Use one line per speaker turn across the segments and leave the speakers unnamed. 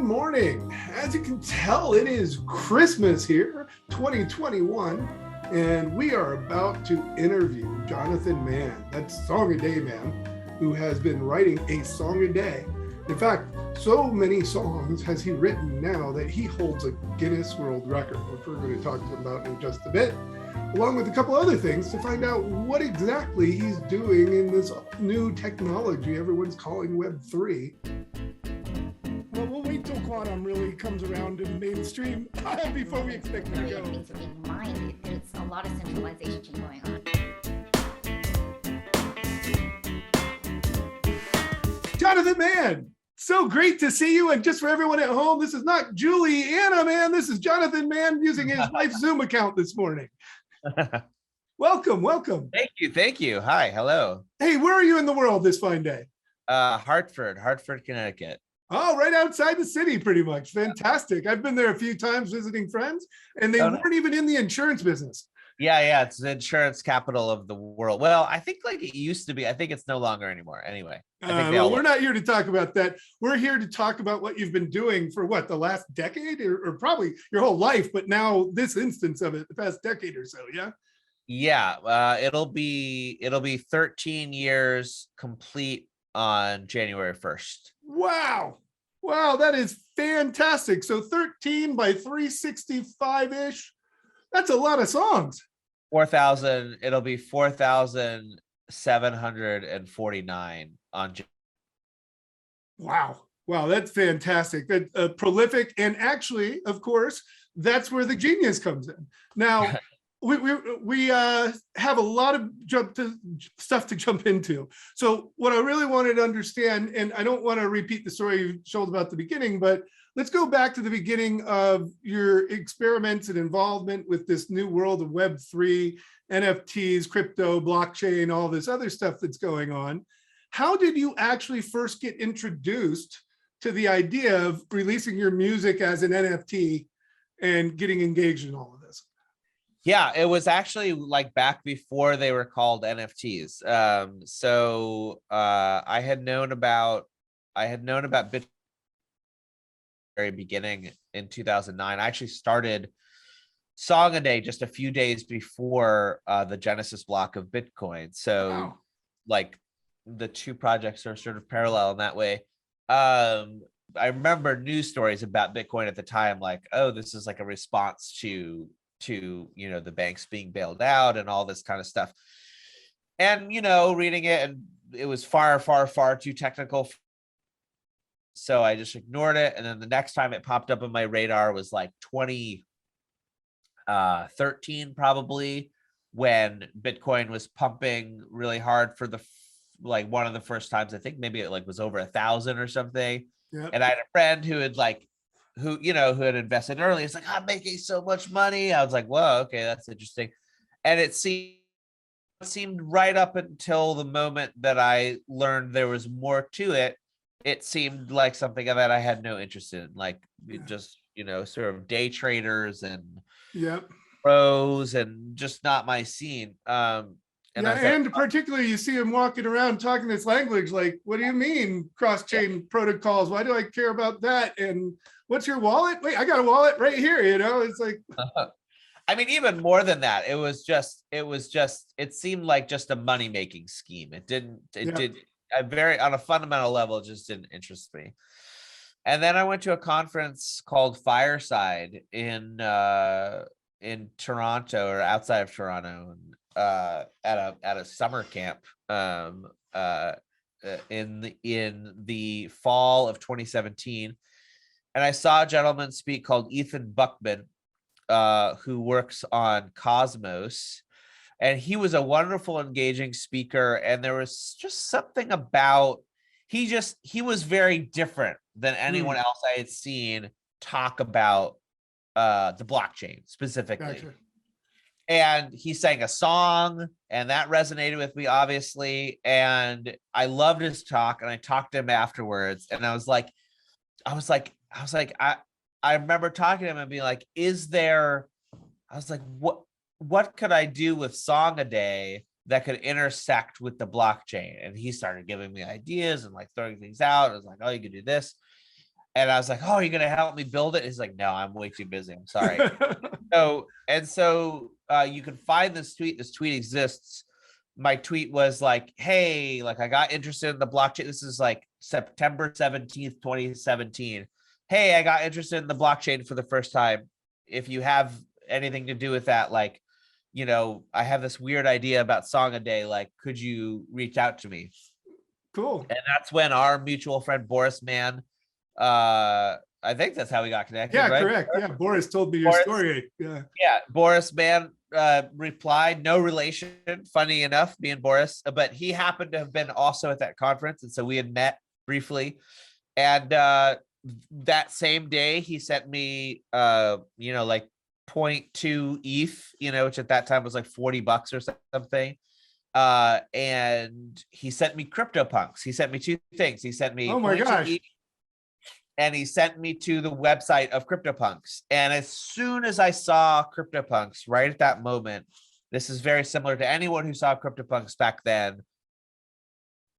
morning. As you can tell, it is Christmas here, 2021, and we are about to interview Jonathan Mann. That's SongaDayDAO man, who has been writing a song a day. In fact, so many songs has he written now that he holds a Guinness World Record, which we're going to talk about in just a bit, along with a couple other things to find out what exactly he's doing in this new technology everyone's calling Web3. Well, we'll wait till quantum really comes around in mainstream before we expect it to go.
Things are being mined. There's a lot of centralization going on.
Jonathan Mann, so great to see you. And just for everyone at home, this is not Juliana Mann. This is Jonathan Mann using his wife's Zoom account this morning. Welcome.
Thank you. Hi, hello.
Hey, where are you in the world this fine day?
Hartford, Connecticut.
Oh, right outside the city, pretty much. Fantastic. I've been there a few times visiting friends, and they weren't even in the insurance business.
Yeah, it's the insurance capital of the world. Well, I think like it used to be. I think it's no longer anymore. Anyway,
we're not here to talk about that. We're here to talk about what you've been doing for what, the last decade or probably your whole life, but now this instance of it, the past decade or so, yeah?
Yeah, it'll be 13 years complete on January 1st.
Wow, that is fantastic. So 13 by 365-ish. That's a lot of songs.
4,000. It'll be 4,749 on.
Wow, that's fantastic. That prolific, and actually, of course, that's where the genius comes in. Now, we have a lot of stuff to jump into. So what I really wanted to understand, and I don't want to repeat the story you told about the beginning, but let's go back to the beginning of your experiments and involvement with this new world of Web3, NFTs, crypto, blockchain, all this other stuff that's going on. How did you actually first get introduced to the idea of releasing your music as an NFT and getting engaged in all of this?
Yeah, it was actually like back before they were called NFTs. I had known about Bitcoin very beginning in 2009. I actually started SongaDay just a few days before the Genesis block of Bitcoin. So like the two projects are sort of parallel in that way. I remember news stories about Bitcoin at the time, like, oh, this is like a response to the banks being bailed out and all this kind of stuff. And reading it, and it was far too technical. So I just ignored it. And then the next time it popped up on my radar was like 2013, probably, when Bitcoin was pumping really hard for one of the first times. I think maybe it was over 1,000 or something. Yep. And I had a friend who had who had invested early. It's like, I'm making so much money. I was like, whoa, okay, that's interesting. And it seemed right up until the moment that I learned there was more to it. It seemed like something that I had no interest in, just, sort of day traders and pros, and just not my scene. And
particularly you see him walking around talking this language, like, what do you mean cross-chain protocols? Why do I care about that? And what's your wallet? Wait, I got a wallet right here, it's like.
I mean, even more than that, it seemed like just a money-making scheme. On a fundamental level, it just didn't interest me. And then I went to a conference called Fireside in Toronto, or outside of Toronto, at a summer camp in the fall of 2017, and I saw a gentleman speak called Ethan Buckman, who works on Cosmos. And he was a wonderful, engaging speaker. And there was just something about, he was very different than anyone else I had seen talk about the blockchain specifically. Gotcha. And he sang a song, and that resonated with me, obviously. And I loved his talk, and I talked to him afterwards. And I remember talking to him and being like, what could I do with SongaDay that could intersect with the blockchain? And he started giving me ideas and throwing things out. I was like, oh, you could do this. And I was like, oh, you're gonna help me build it? He's like, no, I'm way too busy. I'm sorry. So you can find this tweet. This tweet exists. My tweet was like, hey, like I got interested in the blockchain. This is like September 17th, 2017. Hey, I got interested in the blockchain for the first time. If you have anything to do with that, like, you know, I have this weird idea about Song a Day. Like, could you reach out to me?
Cool.
And that's when our mutual friend Boris Mann, I think that's how we got connected.
Yeah,
right?
correct. Yeah, Boris told me your story. Yeah.
Yeah, Boris Mann replied, no relation, funny enough, me and Boris, but he happened to have been also at that conference. And so we had met briefly. And that same day, he sent me, you know, like 0.2 ETH, you know, which at that time was like $40 or something. And he sent me CryptoPunks. He sent me two things. He sent me,
oh my gosh,
ETH, and he sent me to the website of CryptoPunks. And as soon as I saw CryptoPunks, right at that moment, this is very similar to anyone who saw CryptoPunks back then.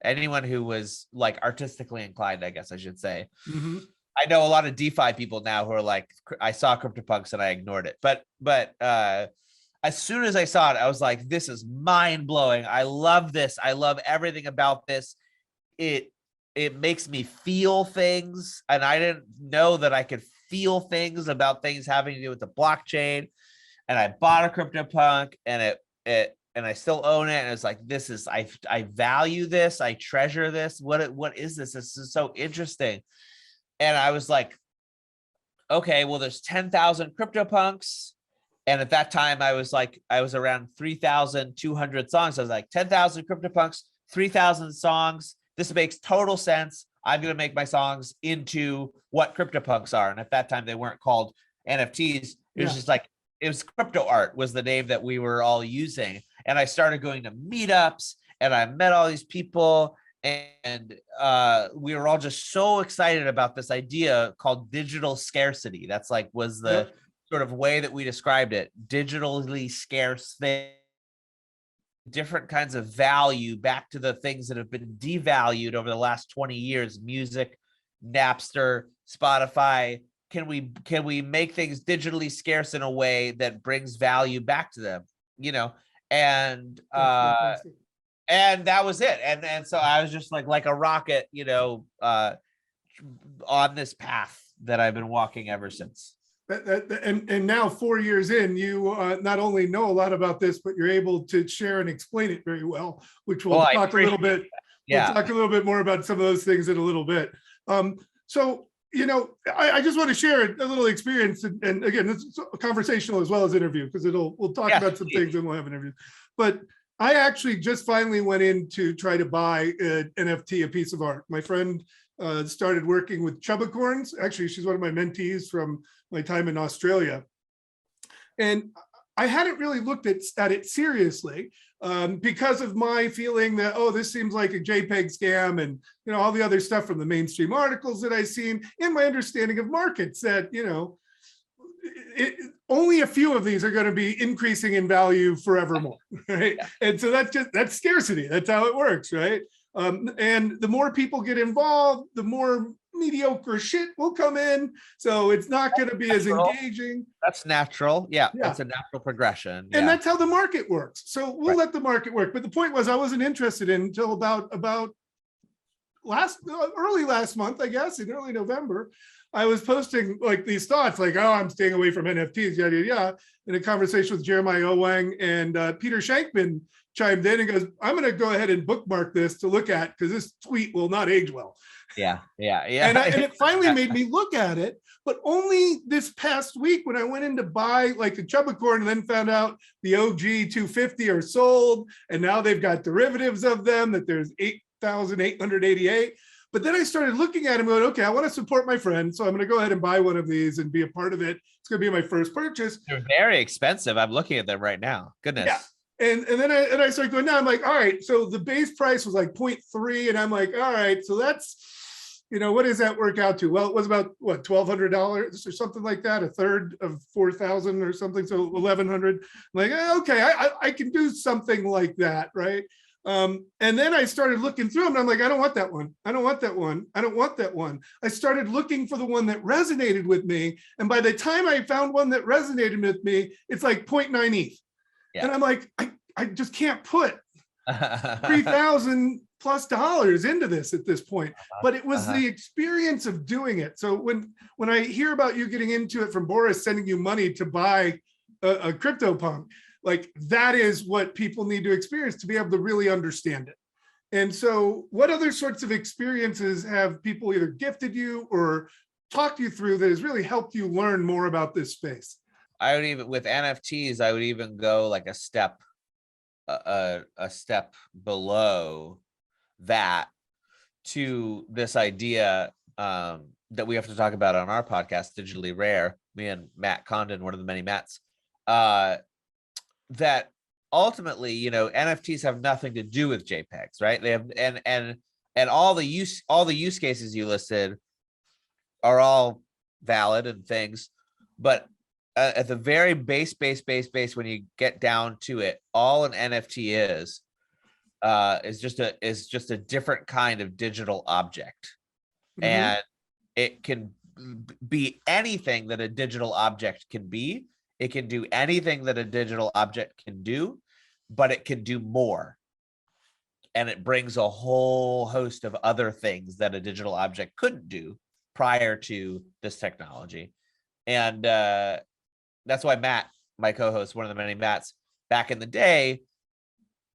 Anyone who was like artistically inclined, I guess I should say.
Mm-hmm.
I know a lot of DeFi people now who are like, I saw CryptoPunks and I ignored it. But as soon as I saw it, I was like, this is mind blowing. I love this. I love everything about this. It makes me feel things. And I didn't know that I could feel things about things having to do with the blockchain. And I bought a CryptoPunk and and I still own it. And it's like, this is, I value this. I treasure this. What is this? This is so interesting. And I was like, okay, well, there's 10,000 CryptoPunks. And at that time I was around 3,200 songs. I was like 10,000 CryptoPunks, 3,000 songs. This makes total sense. I'm going to make my songs into what CryptoPunks are. And at that time, they weren't called NFTs. It was just like, it was crypto art was the name that we were all using. And I started going to meetups and I met all these people. And we were all just so excited about this idea called digital scarcity. That's like, was the sort of way that we described it, digitally scarce thing. Different kinds of value back to the things that have been devalued over the last 20 years, music, Napster, Spotify. Can we make things digitally scarce in a way that brings value back to them, you know? And and that was it. And so I was just like a rocket, you know, on this path that I've been walking ever since.
And now 4 years in, you not only know a lot about this, but you're able to share and explain it very well, which we'll talk a little bit. Yeah. We'll talk a little bit more about some of those things in a little bit. So, you know, I just want to share a little experience. And again, this is conversational as well as interview, because we'll talk about some things and we'll have interviews. But I actually just finally went in to try to buy an NFT, a piece of art. My friend started working with Chubbicorns. Actually, she's one of my mentees from my time in Australia. And I hadn't really looked at it seriously because of my feeling that, oh, this seems like a JPEG scam and, you know, all the other stuff from the mainstream articles that I've seen, and my understanding of markets that, you know, only a few of these are going to be increasing in value forevermore, right? And so that's scarcity. That's how it works, right? And the more people get involved, the more mediocre shit will come in. So it's not going to be as engaging.
That's natural. Yeah, that's a natural progression.
And that's how the market works. So we'll let the market work. But the point was, I wasn't interested in until about early last month, I guess, in early November. I was posting like these thoughts like, oh, I'm staying away from NFTs, yada, yada, yada, in a conversation with Jeremiah Owang, and Peter Shankman chimed in and goes, I'm going to go ahead and bookmark this to look at because this tweet will not age well.
Yeah.
And it finally made me look at it, but only this past week when I went in to buy like a Chubbicorn and then found out the OG 250 are sold, and now they've got derivatives of them that there's 8,888. But then I started looking at him going, okay, I want to support my friend, so I'm going to go ahead and buy one of these and be a part of it. It's going to be my first purchase.
They're very expensive. I'm looking at them right now. Goodness.
Yeah. And then I started going, now I'm like, all right, so the base price was like 0.3, and I'm like, all right, so that's, you know, what does that work out to? Well, it was about what, $1,200 or something like that, a third of 4,000 or something, so 1,100. I'm like, okay, I can do something like that, right? And then I started looking through them and I'm like, I don't want that one. I don't want that one. I don't want that one. I started looking for the one that resonated with me. And by the time I found one that resonated with me, it's like 0.9 ETH.
Yeah.
And I'm like, I just can't put $3,000+ into this at this point. But it was the experience of doing it. So when I hear about you getting into it from Boris sending you money to buy a CryptoPunk, like that is what people need to experience to be able to really understand it. And so what other sorts of experiences have people either gifted you or talked you through that has really helped you learn more about this space?
I would even, with NFTs, I would even go like a step below that to this idea that we have to talk about on our podcast, Digitally Rare, me and Matt Condon, one of the many Matts, that ultimately, you know, NFTs have nothing to do with JPEGs, right? They have, and all the use cases you listed are all valid and things, but at the very base, when you get down to it, all an NFT is just a different kind of digital object. And it can be anything that a digital object can be. It can do anything that a digital object can do, but it can do more. And it brings a whole host of other things that a digital object couldn't do prior to this technology. And that's why Matt, my co-host, one of the many Matts, back in the day,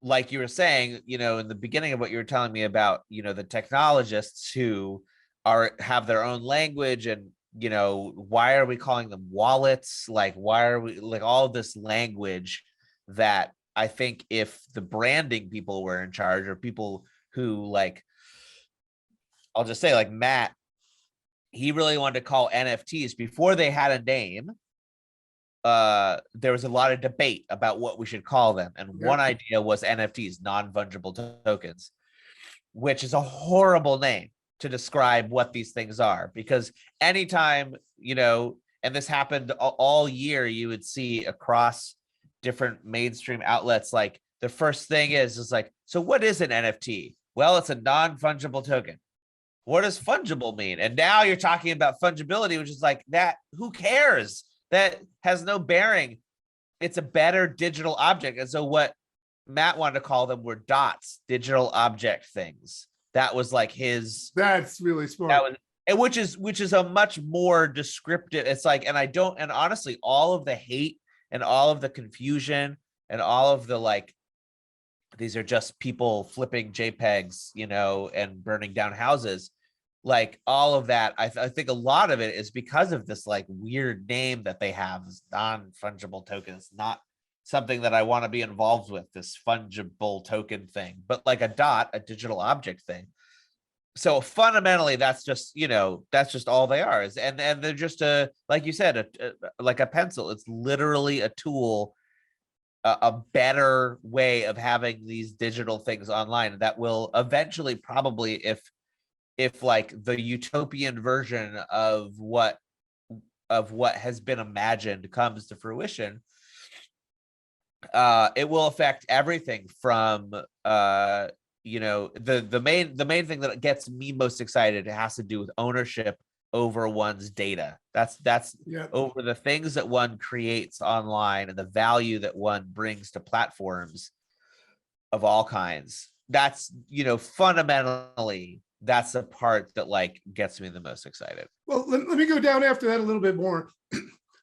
like you were saying, you know, in the beginning of what you were telling me about, you know, the technologists who have their own language, and you know, why are we calling them wallets? Like, why are we, like, all of this language that I think if the branding people were in charge, or people who, like, I'll just say like Matt, he really wanted to call NFTs before they had a name. There was a lot of debate about what we should call them. And one idea was NFTs, non-fungible tokens, which is a horrible name to describe what these things are, because anytime, you know, and this happened all year, you would see across different mainstream outlets, like the first thing is like, so what is an NFT? Well, it's a non-fungible token. What does fungible mean? And now you're talking about fungibility, which is like, that, who cares? That has no bearing. It's a better digital object. And so what Matt wanted to call them were dots, digital object things. That was like his.
That's really smart.
That was, and which is a much more descriptive. It's like, and honestly, all of the hate and all of the confusion and all of the, like, these are just people flipping JPEGs, you know, and burning down houses. Like, all of that, I think a lot of it is because of this like weird name that they have, this non-fungible tokens, not something that I want to be involved with, this fungible token thing, but like a dot, a digital object thing. So fundamentally, that's just, you know, that's just all they are. And they're just like you said, like a pencil. It's literally a tool, a better way of having these digital things online that will eventually, probably, if like the utopian version of what has been imagined comes to fruition, it will affect everything from you know, the main thing that gets me most excited, it has to do with ownership over one's data. That's over the things that one creates online and the value that one brings to platforms of all kinds. That's, you know, fundamentally, that's the part that like gets me the most excited.
Well, let me go down after that a little bit more.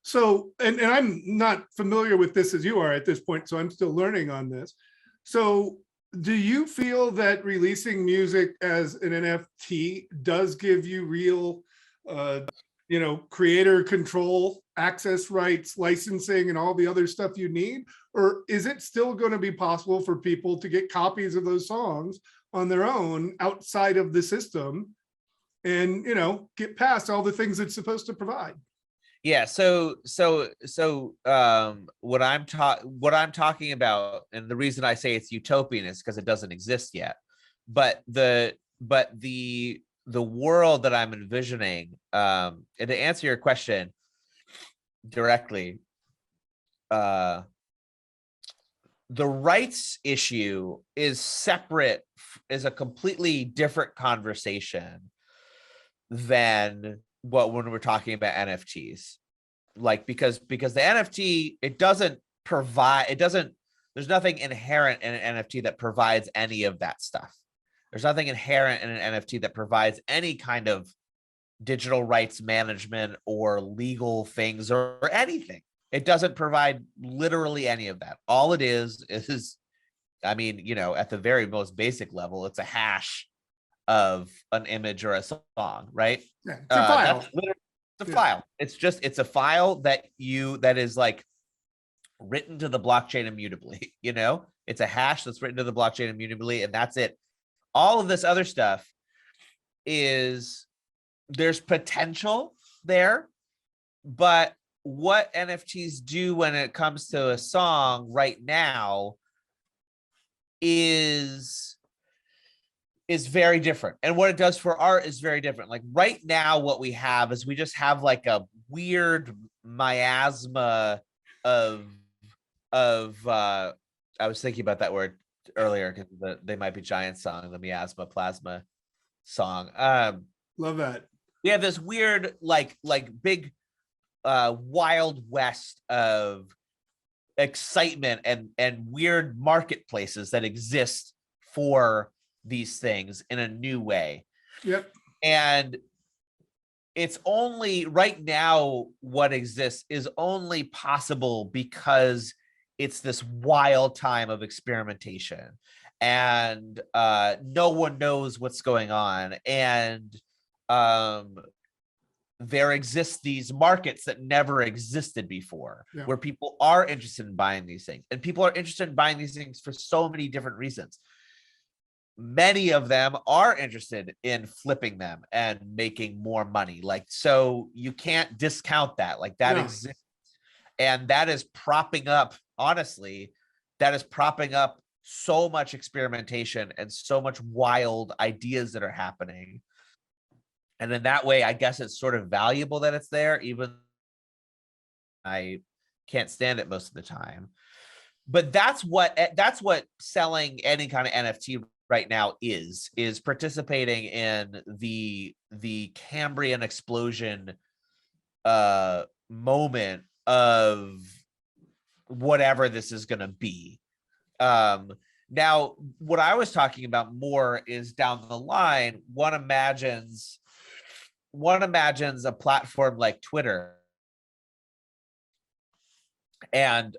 So, and I'm not familiar with this as you are at this point, so I'm still learning on this. So do you feel that releasing music as an NFT does give you real, you know, creator control, access rights, licensing, and all the other stuff you need? Or is it still going to be possible for people to get copies of those songs on their own outside of the system and, you know, get past all the things it's supposed to provide?
Yeah, so what I'm talking about, and the reason I say it's utopian is because it doesn't exist yet. But the world that I'm envisioning, and to answer your question directly, the rights issue is separate, is a completely different conversation than when we're talking about NFTs. Like, because the NFT, there's nothing inherent in an NFT that provides any of that stuff. There's nothing inherent in an NFT that provides any kind of digital rights management or legal things or anything. It doesn't provide literally any of that. All it is, I mean, at the very most basic level, it's a hash of an image or a song, right?
Yeah, it's a file.
It's a file. It's a file that is like written to the blockchain immutably. It's a hash that's written to the blockchain immutably, and that's it. All of this other stuff there's potential there, but what NFTs do when it comes to a song right now is very different, and what it does for art is very different. Like right now, what we have is we just have like a weird miasma of I was thinking about that word earlier because They Might Be Giants song, the miasma plasma song.
Love that.
We have this weird like big wild west of excitement and weird marketplaces that exist for these things in a new way.
Yep.
And it's only right now what exists is only possible because it's this wild time of experimentation, and no one knows what's going on. And there exist these markets that never existed before, where people are interested in buying these things, and people are interested in buying these things for so many different reasons. Many of them are interested in flipping them and making more money. Like, so you can't discount that. Like that exists, and that is propping up, honestly, so much experimentation and so much wild ideas that are happening. And in that way, I guess it's sort of valuable that it's there, even I can't stand it most of the time. But that's what selling any kind of NFT right now is participating in the Cambrian explosion moment of whatever this is going to be. Now, what I was talking about more is down the line. One imagines a platform like Twitter, and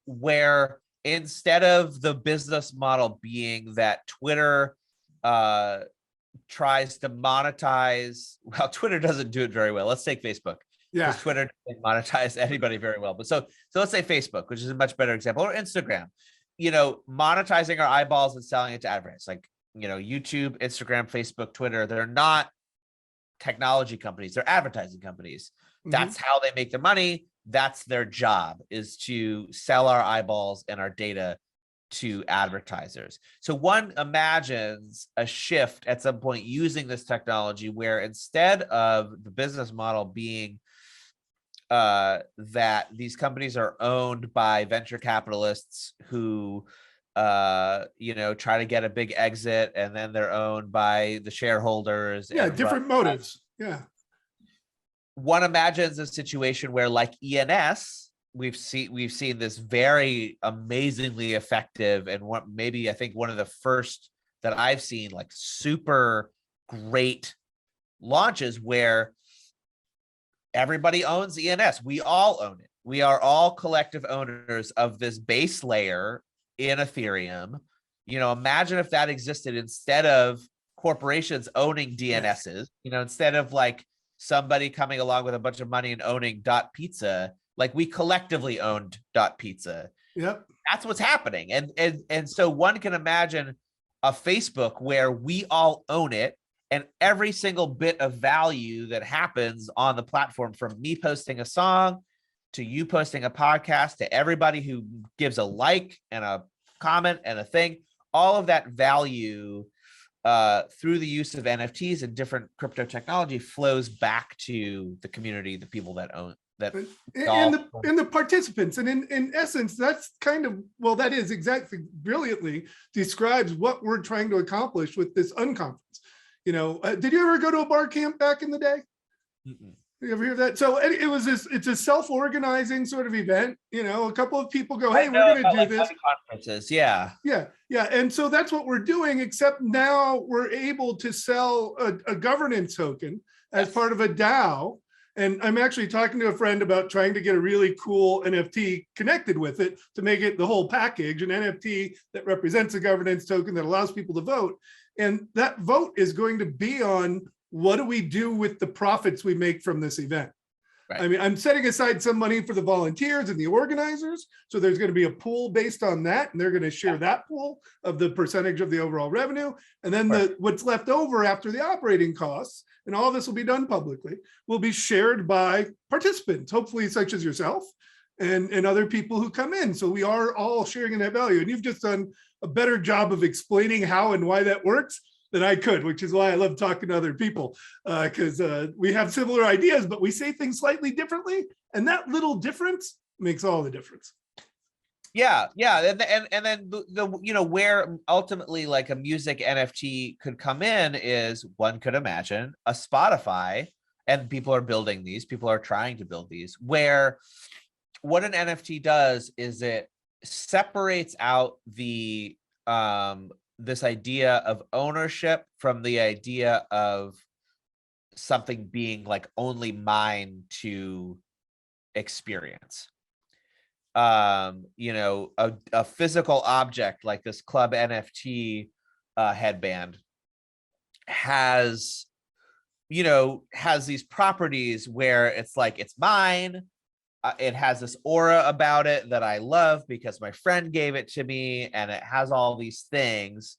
where instead of the business model being that Twitter tries to monetize, well, Twitter doesn't do it very well. Let's take Facebook.
Yeah.
Twitter doesn't monetize anybody very well. But so let's say Facebook, which is a much better example, or Instagram, monetizing our eyeballs and selling it to advertisers. Like, YouTube, Instagram, Facebook, Twitter, they're not technology companies, they're advertising companies. That's how they make their money. That's their job, is to sell our eyeballs and our data to advertisers. So one imagines a shift at some point using this technology where instead of the business model being that these companies are owned by venture capitalists who try to get a big exit, and then they're owned by the shareholders.
Yeah, different motives. Yeah.
One imagines a situation where, like ENS, we've seen this very amazingly effective, and I think one of the first that I've seen, like super great launches where everybody owns ENS. We all own it. We are all collective owners of this base layer in Ethereum. Imagine if that existed instead of corporations owning DNSs, instead of like somebody coming along with a bunch of money and owning .pizza, like we collectively owned .pizza.
Yep.
That's what's happening. And so one can imagine a Facebook where we all own it, and every single bit of value that happens on the platform, from me posting a song to you posting a podcast to everybody who gives a like and a comment and a thing, all of that value through the use of NFTs and different crypto technology flows back to the community, the people that that
And
all
the participants, and in essence, that's kind of, well, that is exactly brilliantly describes what we're trying to accomplish with this unconference. Did you ever go to a bar camp back in the day?
Mm-mm.
You ever hear that? So it was it's a self-organizing sort of event. A couple of people go, hey,
I
we're
know
going to
about,
do
like,
this.
conferences. Yeah.
Yeah, yeah. And so that's what we're doing, except now we're able to sell a governance token as
Yes.
part of a DAO. And I'm actually talking to a friend about trying to get a really cool NFT connected with it to make it the whole package, an NFT that represents a governance token that allows people to vote. And that vote is going to be on what do we do with the profits we make from this event.
Right.
I mean, I'm setting aside some money for the volunteers and the organizers. So there's going to be a pool based on that, and they're going to share that pool of the percentage of the overall revenue. And then what's left over after the operating costs, and all this will be done publicly, will be shared by participants, hopefully such as yourself and other people who come in. So we are all sharing in that value. And you've just done a better job of explaining how and why that works than I could, which is why I love talking to other people, because we have similar ideas, but we say things slightly differently. And that little difference makes all the difference.
Yeah. And then the where ultimately like a music NFT could come in is, one could imagine a Spotify, and people are building these, people are trying to build these, where what an NFT does is it separates out the this idea of ownership from the idea of something being like only mine to experience. A physical object like this club NFT headband has these properties where it's like, it's mine. It has this aura about it that I love because my friend gave it to me, and it has all these things.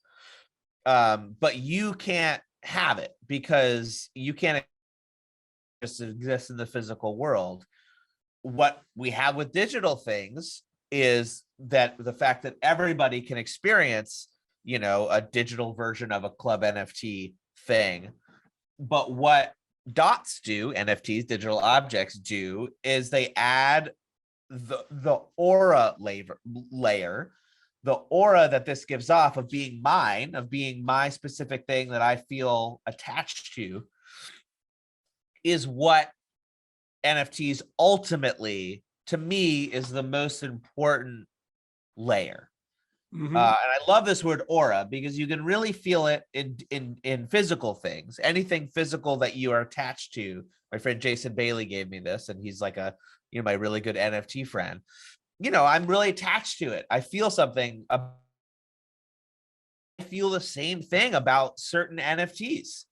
But you can't have it because you can't just exist in the physical world. What we have with digital things is that the fact that everybody can experience, a digital version of a club NFT thing. But what dots do, NFTs, digital objects do, is they add the aura layer, the aura that this gives off of being mine, of being my specific thing that I feel attached to, is what NFTs ultimately, to me, is the most important layer. And I love this word aura because you can really feel it in physical things, anything physical that you are attached to. My friend Jason Bailey gave me this, and he's like my really good NFT friend. I'm really attached to it. I feel something. I feel the same thing about certain NFTs.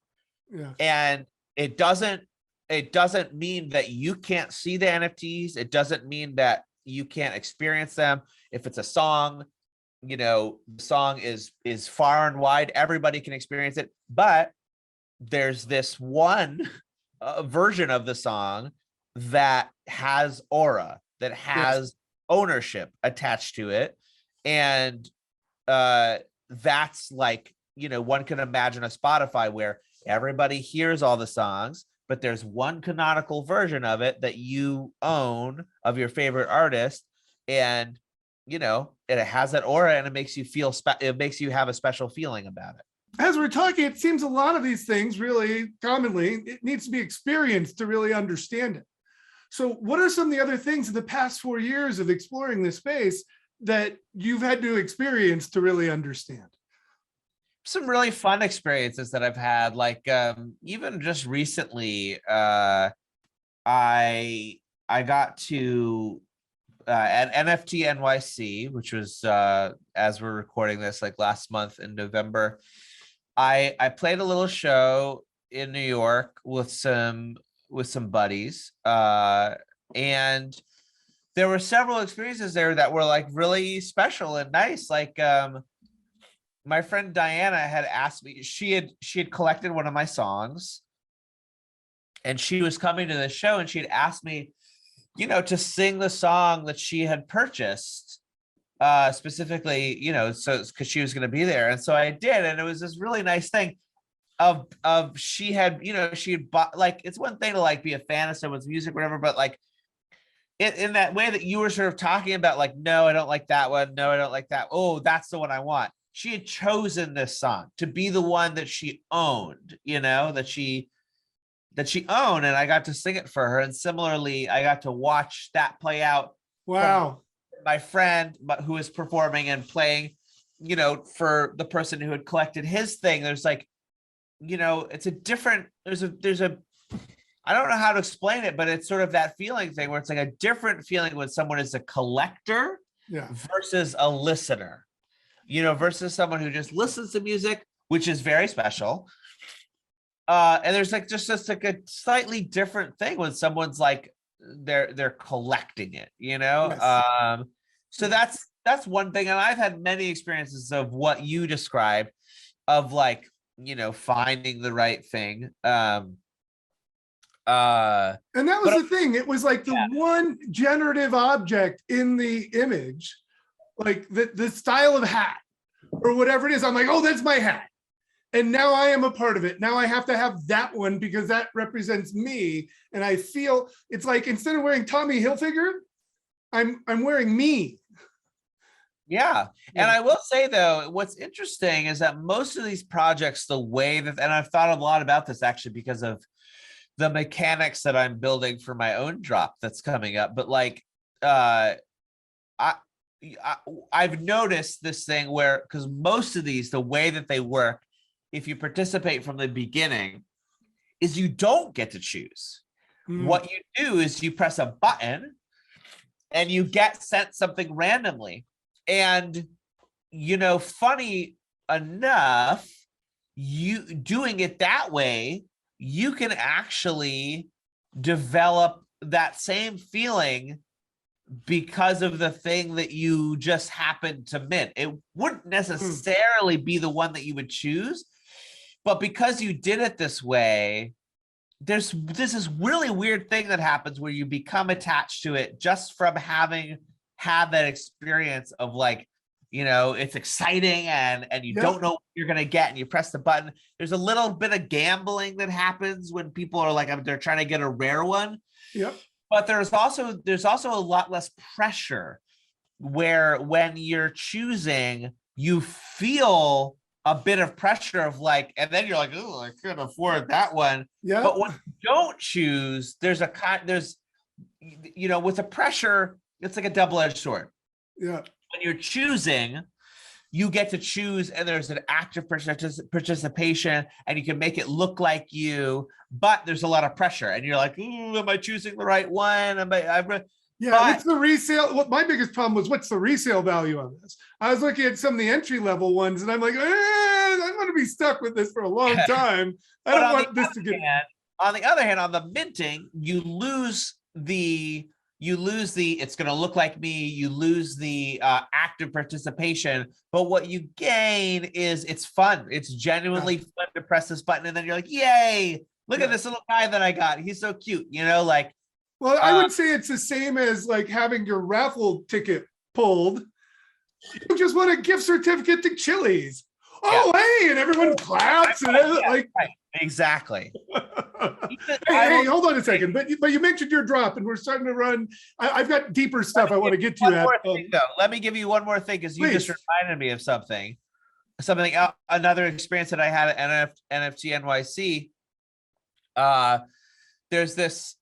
Yeah. And it doesn't mean that you can't see the NFTs. It doesn't mean that you can't experience them. If it's a song, the song is far and wide, everybody can experience it, but there's this one version of the song that has aura, that has ownership attached to it. And that's like, one can imagine a Spotify where everybody hears all the songs, but there's one canonical version of it that you own of your favorite artist. And it has that aura, and it makes you feel it makes you have a special feeling about it.
As we're talking, it seems a lot of these things really commonly, it needs to be experienced to really understand it. So what are some of the other things in the past 4 years of exploring this space that you've had to experience to really understand?
Some really fun experiences that I've had, like even just recently, I got to at NFT NYC, which was as we're recording this, like last month in November. I played a little show in New York with some buddies, and there were several experiences there that were like really special and nice. Like my friend Diana had asked me, she had collected one of my songs, and she was coming to the show, and she had asked me, to sing the song that she had purchased, specifically, so because she was going to be there. And so I did. And it was this really nice thing of she had bought, like, it's one thing to like be a fan of someone's music, whatever, but like in that way that you were sort of talking about, like, no, I don't like that one. No, I don't like that. Oh, that's the one I want. She had chosen this song to be the one that she owned, that she owned, and I got to sing it for her. And similarly, I got to watch that play out.
Wow.
My friend who was performing and playing, for the person who had collected his thing. There's like, it's a different, there's a I don't know how to explain it, but it's sort of that feeling thing where it's like a different feeling when someone is a collector versus a listener, versus someone who just listens to music, which is very special. And there's like just like a slightly different thing when someone's like they're collecting it,
Yes.
So that's one thing. And I've had many experiences of what you described, of like, finding the right thing.
And that was the thing. It was like the one generative object in the image, like the style of hat or whatever it is. I'm like, oh, that's my hat. And now I am a part of it. Now I have to have that one because that represents me. And I feel it's like, instead of wearing Tommy Hilfiger, I'm wearing me.
Yeah. And I will say, though, what's interesting is that most of these projects, the way that, and I've thought a lot about this actually because of the mechanics that I'm building for my own drop that's coming up. But like, I've noticed this thing where, because most of these, the way that they work, if you participate from the beginning, is you don't get to choose. What you do is you press a button and you get sent something randomly. And, funny enough, you doing it that way, you can actually develop that same feeling because of the thing that you just happened to mint. It wouldn't necessarily be the one that you would choose, but because you did it this way, there's this really weird thing that happens where you become attached to it just from having had that experience of like, it's exciting and you don't know what you're going to get, and you press the button. There's a little bit of gambling that happens when people are like, they're trying to get a rare one.
Yep.
But there's also a lot less pressure, where when you're choosing, you feel a bit of pressure of like, and then you're like, oh, I couldn't afford that one.
Yeah.
But when you don't choose, with the pressure, it's like a double-edged sword.
Yeah.
When you're choosing, you get to choose, and there's an active participation, and you can make it look like you, but there's a lot of pressure, and you're like, ooh, am I choosing the right one?
What's the resale? What my biggest problem was, what's the resale value on this? I was looking at some of the entry level ones, and I'm like, I'm going to be stuck with this for a long time. I don't want this to get.
On the other hand, on the minting, you lose the it's going to look like me, you lose the active participation, but what you gain is it's fun. It's genuinely fun to press this button, and then you're like, yay, look at this little guy that I got, he's so cute,
Well, I would say it's the same as like having your raffle ticket pulled. You just want a gift certificate to Chili's. Oh, hey, and everyone claps and like
exactly.
Hey, hold on a second. But you mentioned your drop, and we're starting to run. I've got deeper stuff I want to get to.
Let me give you one more thing, because you just reminded me of something else, another experience that I had at NFT NYC. There's this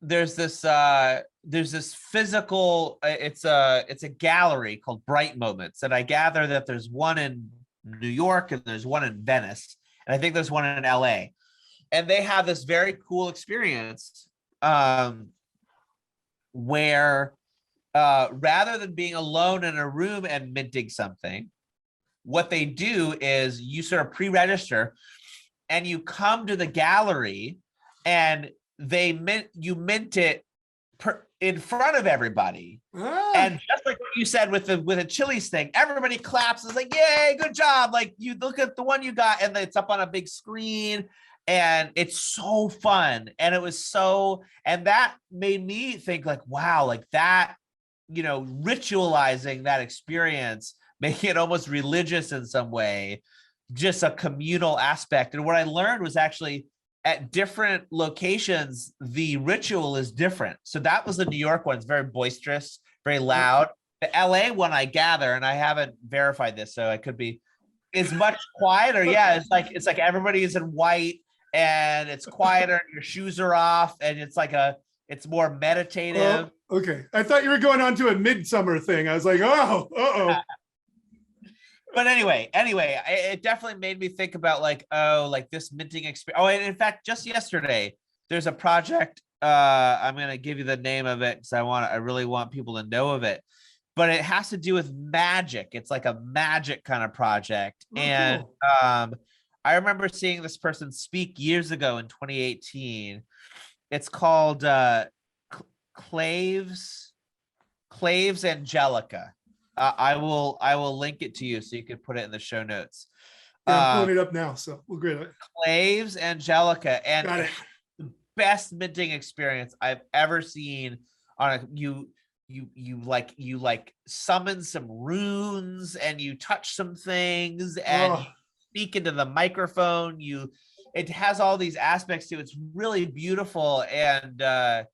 physical. It's a gallery called Bright Moments, and I gather that there's one in New York and there's one in Venice, and I think there's one in LA. And they have this very cool experience where rather than being alone in a room and minting something, what they do is you sort of pre-register and you come to the gallery, and you mint it in front of everybody. And just like what you said with a Chili's thing, everybody claps. It's like, yay, good job. Like, you look at the one you got, and it's up on a big screen. And it's so fun. And and that made me think like, wow, like that, ritualizing that experience, making it almost religious in some way, just a communal aspect. And what I learned was actually at different locations, the ritual is different. So that was the New York one. It's very boisterous, very loud. The LA one, I gather, and I haven't verified this, so I could be, is much quieter. Yeah, it's like everybody is in white and it's quieter and your shoes are off and it's more meditative.
Oh, okay. I thought you were going on to a midsummer thing. I was like, oh, uh-oh.
But anyway, it definitely made me think about like, oh, like this minting experience. Oh, and in fact, just yesterday, there's a project. I'm gonna give you the name of it because I really want people to know of it. But it has to do with magic. It's like a magic kind of project.
Oh,
And
cool.
I remember seeing this person speak years ago in 2018. It's called Claves Angelica. I will link it to you so you can put it in the show notes.
Yeah, I'm pulling it up now, so we'll get it.
Claves Angelica, and
Got it.
the best minting experience I've ever seen on a you like summon some runes and you touch some things and you speak into the microphone. It has all these aspects to it. It's really beautiful, and the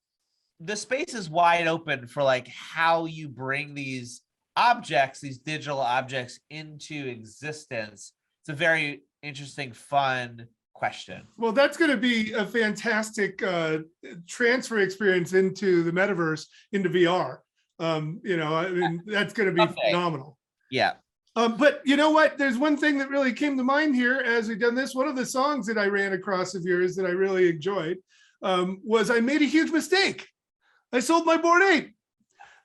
space is wide open for like how you bring these objects, these digital objects, into existence. It's a very interesting, fun question.
Well, that's going to be a fantastic transfer experience into the metaverse, into VR. I mean, that's going to be phenomenal.
Yeah.
But you know what? There's one thing that really came to mind here as we've done this. One of the songs that I ran across of yours that I really enjoyed was I Made a Huge Mistake. I Sold My Bored Ape.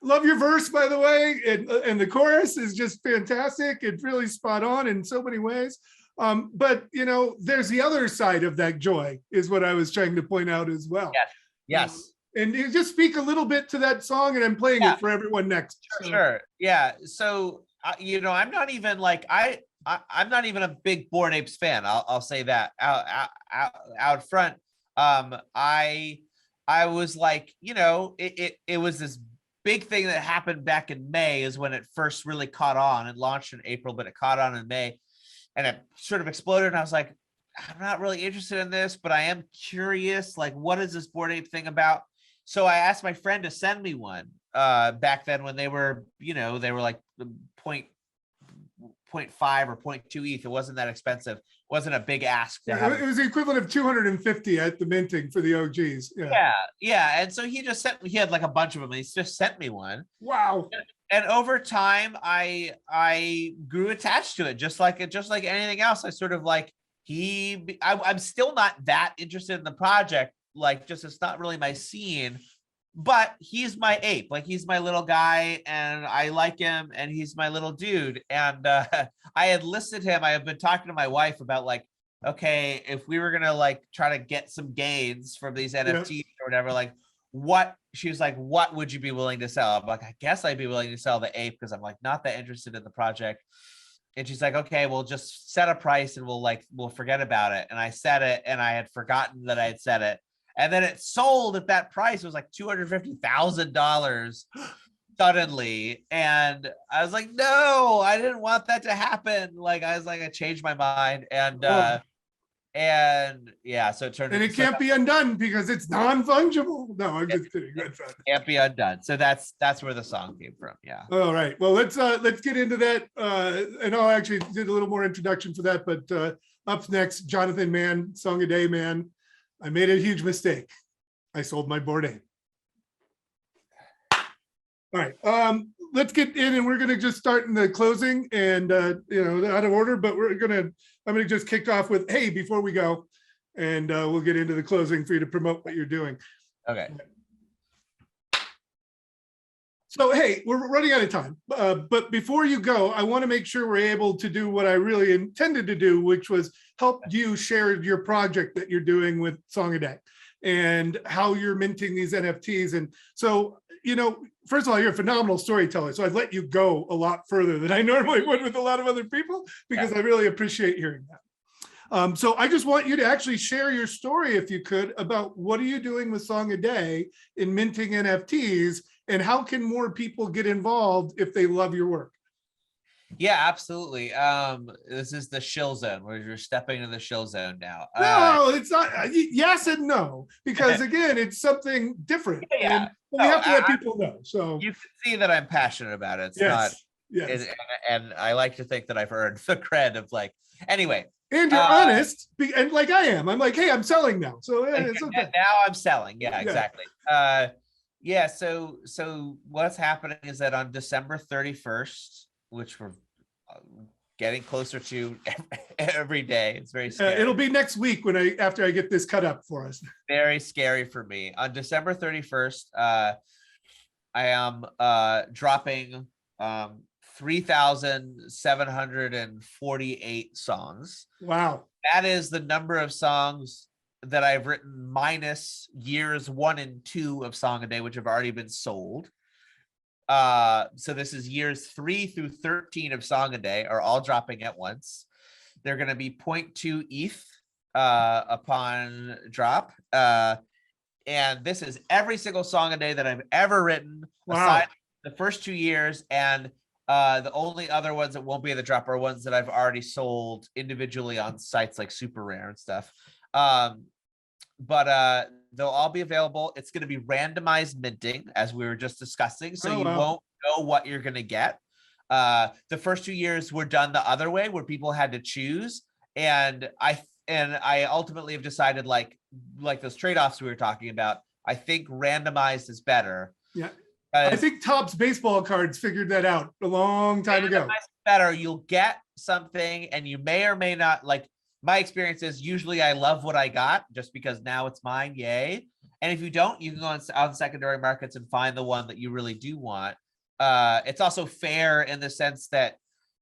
Love your verse, by the way. And the chorus is just fantastic. It's really spot on in so many ways. But, there's the other side of that joy is what I was trying to point out as well.
Yes.
And you just speak a little bit to that song, and I'm playing it for everyone next.
Sure. Yeah. So, I'm not even like, I'm not even a big Bored Apes fan. I'll say that out front. I was like, it was this big thing that happened back in May is when it first really caught on. It launched in April, but it caught on in May and it sort of exploded. And I was like, I'm not really interested in this, but I am curious, like, what is this Bored Ape thing about? So I asked my friend to send me one back then when they were, they were like 0.5 or 0.2 ETH. It wasn't that expensive. It wasn't a big ask.
It was the equivalent of 250 at the minting for the OGs.
Yeah. And so he had like a bunch of them. And he just sent me one.
Wow.
And over time, I grew attached to it, just like anything else. I sort of like I'm still not that interested in the project. Like, just it's not really my scene. But he's my ape, like he's my little guy, and I like him, and he's my little dude. And I had listed him. I have been talking to my wife about like, okay, if we were gonna like try to get some gains from these NFTs or whatever, like she was like, what would you be willing to sell? I'm like, I guess I'd be willing to sell the ape because I'm like not that interested in the project. And she's like, okay, we'll just set a price and we'll forget about it. And I said it, and I had forgotten that I had said it. And then it sold at that price. It was like $250,000 suddenly. And I was like, no, I didn't want that to happen. Like, I was like, I changed my mind. And yeah, so it turned.
And it can't be undone because it's non-fungible. No, I'm just kidding. That's fine.
Can't be undone. So that's where the song came from. Yeah.
All right. Well, let's get into that. And I'll actually do a little more introduction for that. But up next, Jonathan Mann, Song-a-Day Man. I made a huge mistake. I sold my Bored Ape. All right, let's get in, and we're going to just start in the closing, and out of order. But I'm going to just kick off with, hey, before we go, and we'll get into the closing for you to promote what you're doing.
Okay.
So, hey, we're running out of time. But before you go, I want to make sure we're able to do what I really intended to do, which was help you share your project that you're doing with Song-a-Day and how you're minting these NFTs. And so, first of all, you're a phenomenal storyteller. So I'd let you go a lot further than I normally would with a lot of other people, because I really appreciate hearing that. So I just want you to actually share your story, if you could, about what are you doing with Song-a-Day in minting NFTs, and how can more people get involved if they love your work?
Yeah, absolutely. This is the shill zone where you're stepping into the shill zone now.
No, it's not. Yes and no, because again, it's something different,
Yeah.
and we
No,
have to let people know. So
you can see that I'm passionate about it. It's not,
yes, yes,
and I like to think that I've earned the cred of like, anyway.
and you're honest, and like I am. I'm like, hey, I'm selling now, so it's okay.
Now I'm selling. Yeah,
Yeah.
exactly. Yeah. So what's happening is that on December 31st, which we're getting closer to every day, it's very scary.
It'll be next week after I get this cut up for us.
Very scary for me. On December 31st, I am dropping 3,748 songs.
Wow.
That is the number of songs that I've written minus years 1 and 2 of Song a Day, which have already been sold. So this is years 3 through 13 of Song a Day are all dropping at once. They're going to be 0.2 ETH upon drop. And this is every single song a day that I've ever written, aside from the first 2 years. And the only other ones that won't be at the drop are ones that I've already sold individually on sites like Super Rare and stuff. But they'll all be available. It's going to be randomized minting, as we were just discussing. So you won't know what you're going to get. The first 2 years were done the other way, where people had to choose. And I ultimately have decided, like those trade-offs we were talking about, I think randomized is better.
Yeah. I think Topps baseball cards figured that out a long time ago.
Better. You'll get something and you may or may not like. My experience is usually I love what I got just because now it's mine. Yay. And if you don't, you can go on secondary markets and find the one that you really do want. It's also fair in the sense that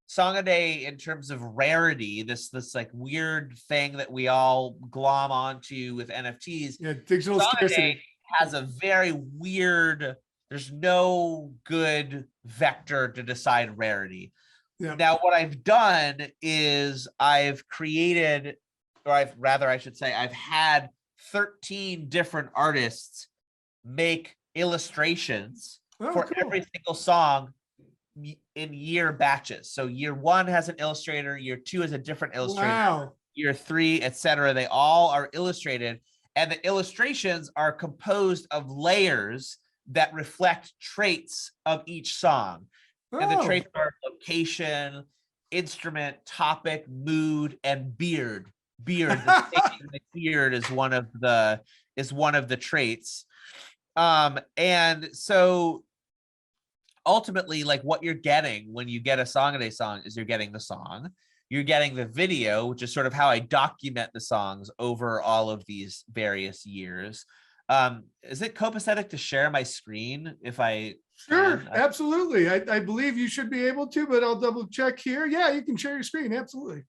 Song a Day, in terms of rarity, this like weird thing that we all glom onto with NFTs.
Yeah, digital scarcity
has a very weird, there's no good vector to decide rarity. Yeah. Now, what I've done is I've created, or I should say, I've had 13 different artists make illustrations for every single song in year batches. So year 1 has an illustrator, year 2 is a different illustrator, year 3, etc. They all are illustrated, and the illustrations are composed of layers that reflect traits of each song. And the traits are location, instrument, topic, mood, and beard. The beard is one of the traits. And so ultimately, like, what you're getting when you get a Song a Day song is you're getting the song, you're getting the video, which is sort of how I document the songs over all of these various years. Is it copacetic to share my screen if I?
Sure, absolutely. I believe you should be able to, but I'll double check here. Yeah, you can share your screen. Absolutely.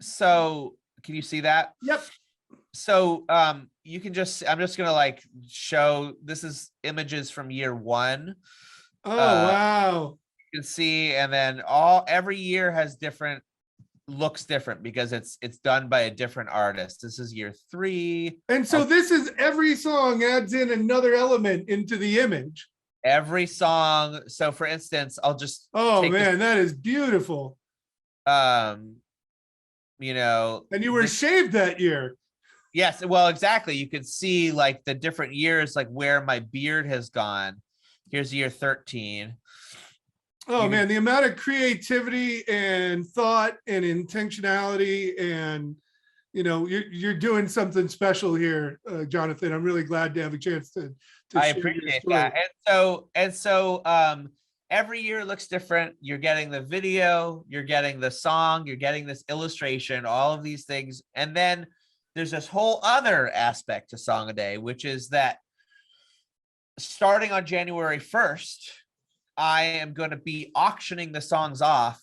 So can you see that?
Yep.
So you can just, I'm just gonna like show, this is images from year 1.
Oh, wow.
You can see, and then every year has looks different because it's done by a different artist. This is year 3.
And so this is every song adds in another element into the image.
Every song. So for instance, I'll just
that is beautiful.
You know,
and you were shaved that year.
Yes, well, exactly. You can see like the different years, like where my beard has gone. Here's year 13.
Oh man, the amount of creativity and thought and intentionality, and you're doing something special here, Jonathan. I'm really glad to have a chance to
I appreciate that. And so every year looks different. You're getting the video, you're getting the song, you're getting this illustration, all of these things. And then there's this whole other aspect to Song a Day, which is that starting on January 1st, I am going to be auctioning the songs off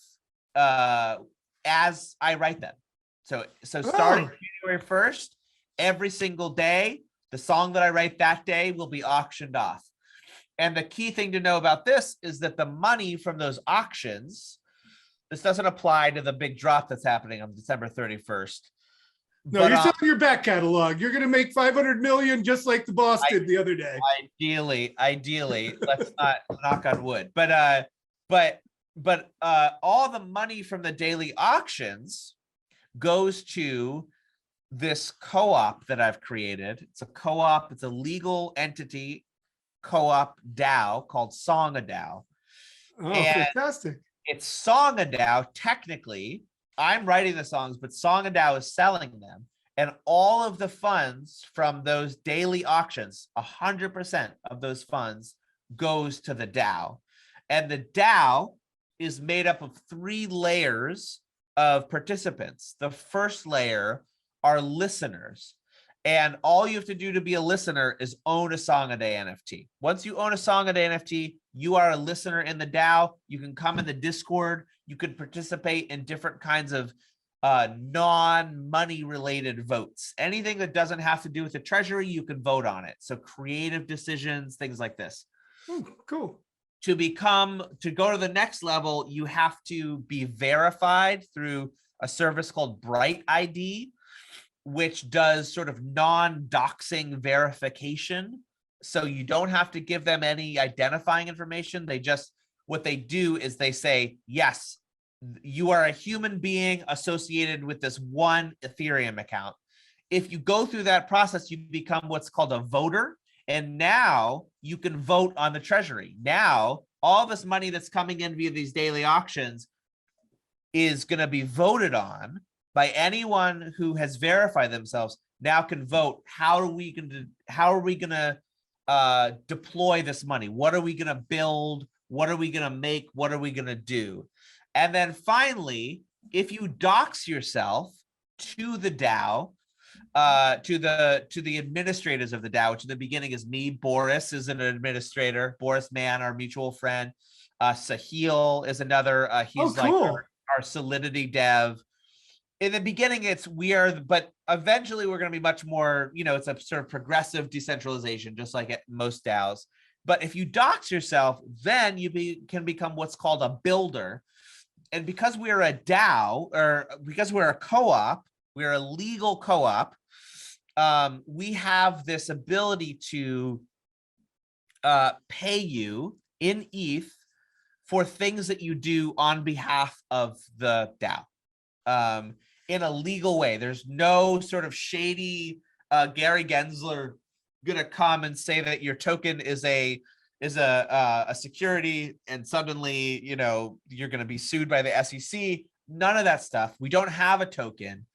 as I write them. So starting January 1st, every single day, the song that I write that day will be auctioned off. And the key thing to know about this is that the money from those auctions, this doesn't apply to the big drop that's happening on December 31st.
No, you're selling your back catalog. You're going to make 500 million just like the boss did the other day.
Ideally, let's not knock on wood. But all the money from the daily auctions goes to this co-op that I've created. It's a co-op, it's a legal entity co-op DAO called SongaDAO.
Oh,
And
fantastic.
it's SongaDAO. Technically, I'm writing the songs, but SongaDAO is selling them. And all of the funds from those daily auctions, 100% of those funds goes to the DAO. And the DAO is made up of 3 layers of participants. The first layer are listeners. And all you have to do to be a listener is own a Song a Day NFT. Once you own a Song a Day NFT, you are a listener in the DAO. You can come in the Discord. You can participate in different kinds of non-money related votes. Anything that doesn't have to do with the Treasury, you can vote on it. So creative decisions, things like this.
Oh, cool.
To go to the next level, you have to be verified through a service called Bright ID, which does sort of non-doxing verification. So you don't have to give them any identifying information. What they do is they say, yes, you are a human being associated with this one Ethereum account. If you go through that process, you become what's called a voter. And now you can vote on the Treasury. Now, all this money that's coming in via these daily auctions is going to be voted on by anyone who has verified themselves. Now can vote. How are we going to deploy this money? What are we going to build? What are we going to make? What are we going to do? And then finally, if you dox yourself to the DAO, to the administrators of the DAO, which in the beginning is me. Boris is an administrator. Boris Mann, our mutual friend. Sahil is another. He's
cool.
Like our Solidity dev. In the beginning, but eventually we're going to be much more, it's a sort of progressive decentralization, just like at most DAOs. But if you dox yourself, then you can become what's called a builder. And because we're a DAO, or because we're a co-op, we're a legal co-op, we have this ability to pay you in ETH for things that you do on behalf of the DAO. In a legal way. There's no sort of shady Gary Gensler gonna come and say that your token is a security and suddenly you're gonna be sued by the SEC. None of that stuff. We don't have a token.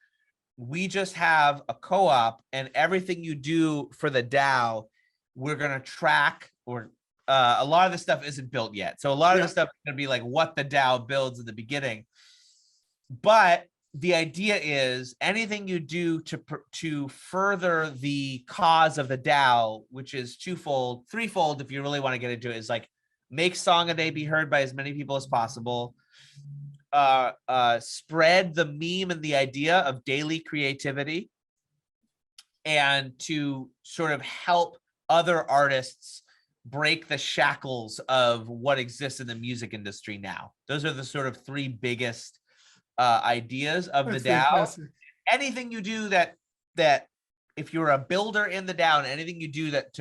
We just have a co-op, and everything you do for the DAO, we're gonna track. Or a lot of the stuff isn't built yet, so a lot of the stuff is gonna be like what the DAO builds in the beginning. But the idea is anything you do to further the cause of the DAO, which is threefold, if you really want to get into it, is like make Song a Day be heard by as many people as possible. Spread the meme and the idea of daily creativity, and to sort of help other artists break the shackles of what exists in the music industry now. Those are the sort of 3 biggest ideas of the DAO.
Fantastic.
Anything you do that if you're a builder in the DAO, and anything you do that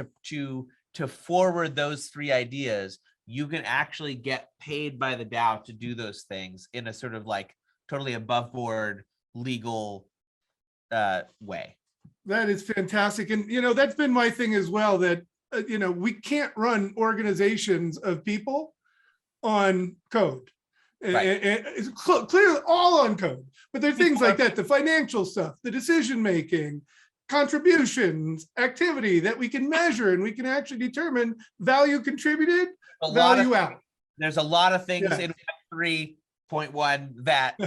to forward those 3 ideas, you can actually get paid by the DAO to do those things in a sort of like totally above board legal way.
That is fantastic. And, that's been my thing as well, that, we can't run organizations of people on code. Right. And it's clearly all on code, but there are things like that, the financial stuff, the decision-making, contributions, activity that we can measure, and we can actually determine value contributed, value out.
There's a lot of things in 3.1 that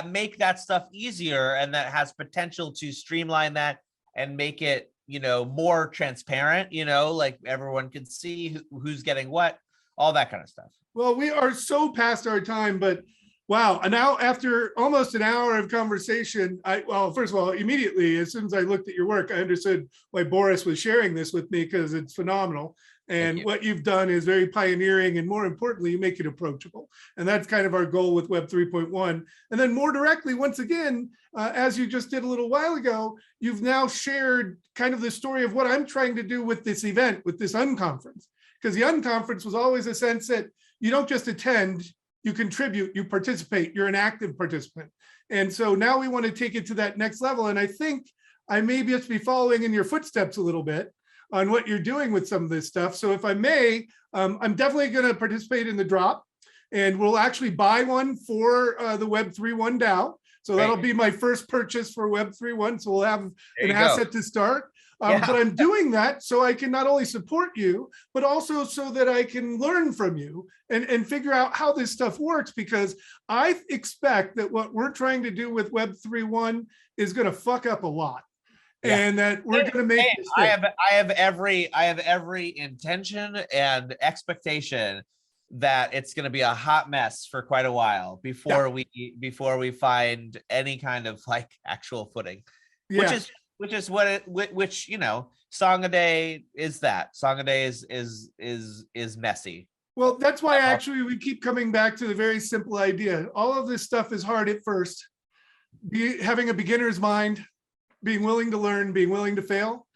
make that stuff easier, and that has potential to streamline that and make it, more transparent, like everyone can see who's getting what, all that kind of stuff.
Well, we are so past our time, but wow. And now after almost an hour of conversation, first of all, immediately, as soon as I looked at your work, I understood why Boris was sharing this with me, because it's phenomenal. And what you've done is very pioneering, and more importantly, you make it approachable. And that's kind of our goal with Web 3.1. And then more directly, once again, as you just did a little while ago, you've now shared kind of the story of what I'm trying to do with this event, with this unconference. Because the unconference was always a sense that you don't just attend, you contribute, you participate, you're an active participant. And so now we want to take it to that next level. And I think I may just be following in your footsteps a little bit on what you're doing with some of this stuff. So if I may, I'm definitely going to participate in the drop, and we'll actually buy one for the Web3 DAO. So that'll be my first purchase for Web3. So we'll have an asset to start. But I'm doing that so I can not only support you, but also so that I can learn from you and figure out how this stuff works, because I expect that what we're trying to do with Web3 is going to fuck up a lot. And that we're going to make mistakes.
I have every intention and expectation that it's going to be a hot mess for quite a while before we find any kind of like actual footing, which is which you know, SongaDay is that. SongaDay is messy.
Well, that's why actually we keep coming back to the very simple idea. All of this stuff is hard at first. Having a beginner's mind, being willing to learn, being willing to fail,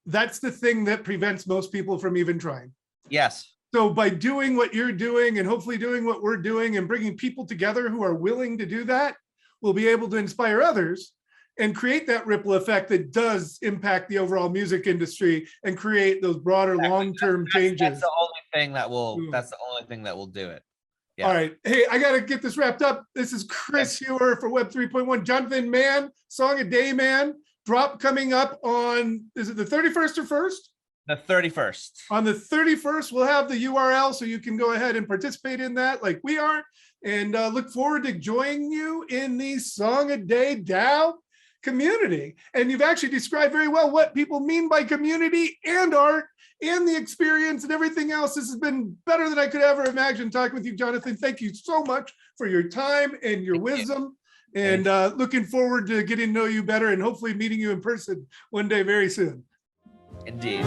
that's the thing that prevents most people from even trying.
Yes.
So by doing what you're doing and hopefully doing what we're doing and bringing people together who are willing to do that, we'll be able to inspire others and create that ripple effect that does impact the overall music industry and create those broader long-term changes.
That's the only thing that will do it. Yeah.
All right. Hey, I got to get this wrapped up. This is Chris Hewer for Web 3.1. Jonathan Mann, SongaDay Man. Drop coming up on, is it the 31st or 1st?
The 31st.
On the 31st, we'll have the URL so you can go ahead and participate in that like we are. And look forward to joining you in the SongaDayDAO community. And you've actually described very well what people mean by community and art and the experience and everything else. This has been better than I could ever imagine talking with you, Jonathan. Thank you so much for your time and your wisdom. And looking forward to getting to know you better and hopefully meeting you in person one day very soon.
Indeed.